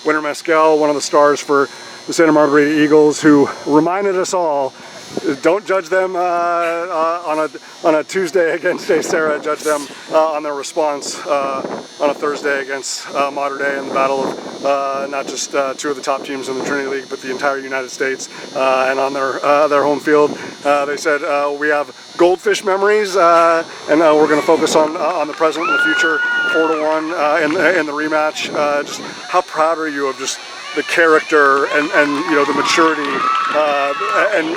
winner Meskiel, one of the stars for the Santa Margarita Eagles, who reminded us all, don't judge them on a Tuesday against JSerra, judge them on their response on a Thursday against Mater Dei in the battle of not just two of the top teams in the Trinity League, but the entire United States, and on their home field. They said, we have goldfish memories, and we're going to focus on the present and the future. 4-1 in the rematch. Just how proud are you of just the character and you know, the maturity and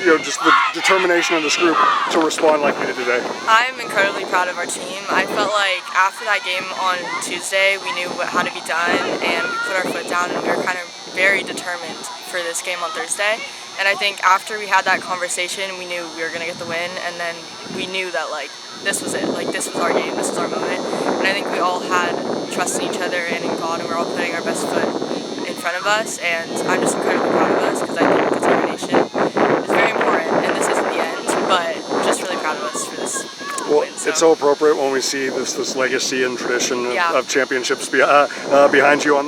you know, just the determination of this group to respond like we did today? I'm incredibly proud of our team. I felt like after that game on Tuesday, we knew what had to be done, and we put our foot down, and we were kind of very determined for this game on Thursday. And I think after we had that conversation, we knew we were going to get the win, and then we knew that like this was it, like this was our game, this was our moment. And I think we all had trust in each other and in God, and we're all putting our best foot in front of us, and I'm just incredibly proud of us because I think determination is very important, and this isn't the end, but just really proud of us for this win. So. It's so appropriate when we see this legacy and tradition of championships behind you on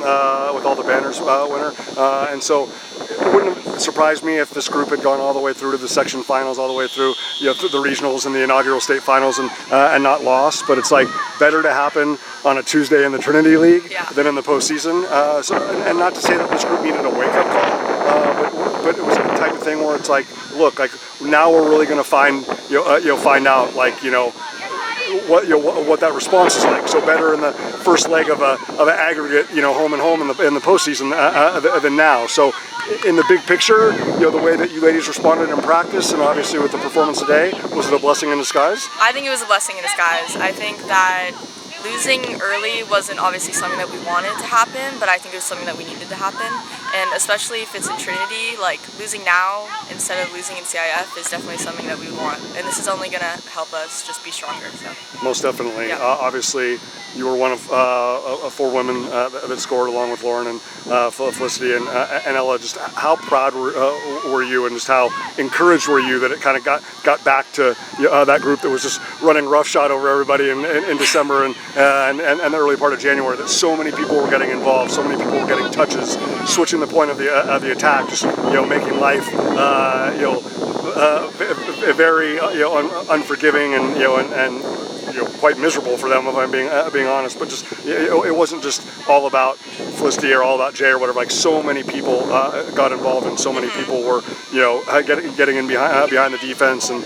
with all the banners winner, and so it wouldn't have surprised me if this group had gone all the way through to the section finals, all the way through, you know, the regionals and the inaugural state finals, and not lost. But it's like better to happen on a Tuesday in the Trinity League than in the postseason. And not to say that this group needed a wake-up call, but it was the type of thing where it's like, look, like now we're really going to find find out, like, you know, what that response is like. So better in the first leg of an aggregate, you know, home and home in the postseason than now. So in the big picture, you know, the way that you ladies responded in practice and obviously with the performance today, was it a blessing in disguise? I think it was a blessing in disguise. I think that losing early wasn't obviously something that we wanted to happen, but I think it was something that we needed to happen. And especially if it's in Trinity, like losing now instead of losing in CIF is definitely something that we want. And this is only going to help us just be stronger. So. Most definitely. Yeah. Obviously, you were one of 4 women that scored along with Lauren and Felicity and Ella. Just how proud were you, and just how encouraged were you that it kind of got back to that group that was just running roughshod over everybody in December and the early part of January, that so many people were getting involved, so many people were getting touches, switching the point of the attack, just, you know, making life very unforgiving and quite miserable for them, if I'm being honest. But just it wasn't just all about Felicity or all about Jay or whatever. Like so many people got involved, and so many people were getting in behind the defense, and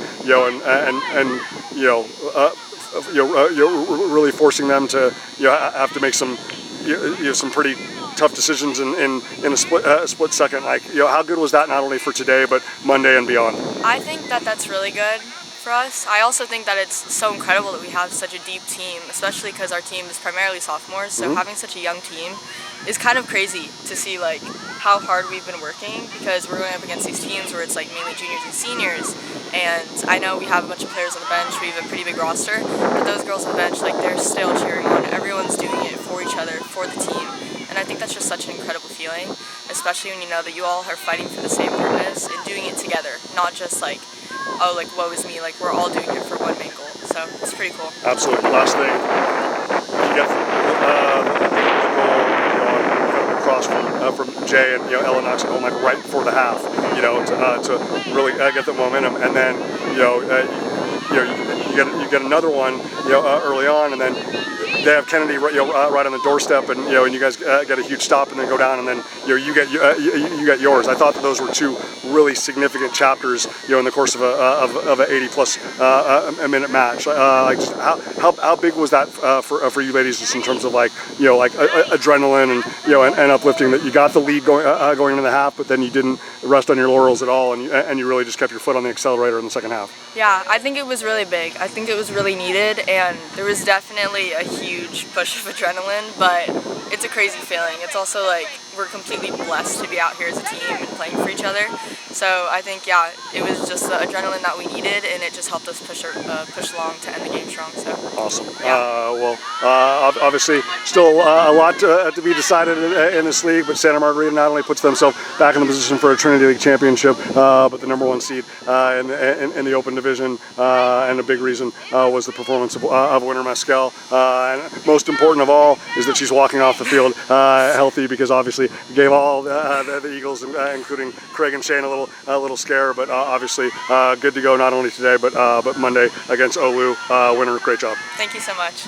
really forcing them to have to make some some pretty tough decisions in a split second. Like, how good was that, not only for today but Monday and beyond? I think that that's really good for us. I also think that it's so incredible that we have such a deep team, especially because our team is primarily sophomores, so having such a young team is kind of crazy to see, like how hard we've been working, because we're going up against these teams where it's like mainly juniors and seniors, and I know we have a bunch of players on the bench, we have a pretty big roster, but those girls on the bench, like, they're still cheering on. Everyone's doing it for each other, for the team, and I think that's just such an incredible feeling, especially when you know that you all are fighting for the same purpose and doing it together, not just like, oh, like, woe is me, like, we're all doing it for one main goal. So it's pretty cool. Absolutely. Last thing, you get the goal across from Jay, and Ella knocks it home like right before the half, to really get the momentum, and then you get another one early on, and then they have Kennedy right on the doorstep, and and you guys get a huge stop and then go down, and then you get yours. I thought that those were 2 really significant chapters in the course of a 80+ a minute match. Like, just how big was that for you ladies, just in terms of adrenaline and uplifting, that you got the lead going into the half, but then you didn't rest on your laurels at all, and you really just kept your foot on the accelerator in the second half? Yeah, I think it was really big. I think it was really needed, and there was definitely a huge push of adrenaline, but it's a crazy feeling. It's also like we're completely blessed to be out here as a team and playing for each other. So I think, yeah, it was just the adrenaline that we needed, and it just helped us push along to end the game strong. So awesome. Yeah. Obviously, still a lot to be decided in this league, but Santa Margarita not only puts themselves back in the position for a Trinity League championship, but the #1 seed in the open division. division, and a big reason was the performance of winner Meskiel. And most important of all is that she's walking off the field healthy, because obviously gave all the Eagles, including Craig and Shane, a little scare. But obviously good to go not only today but Monday against Oulu. Winner, great job. Thank you so much.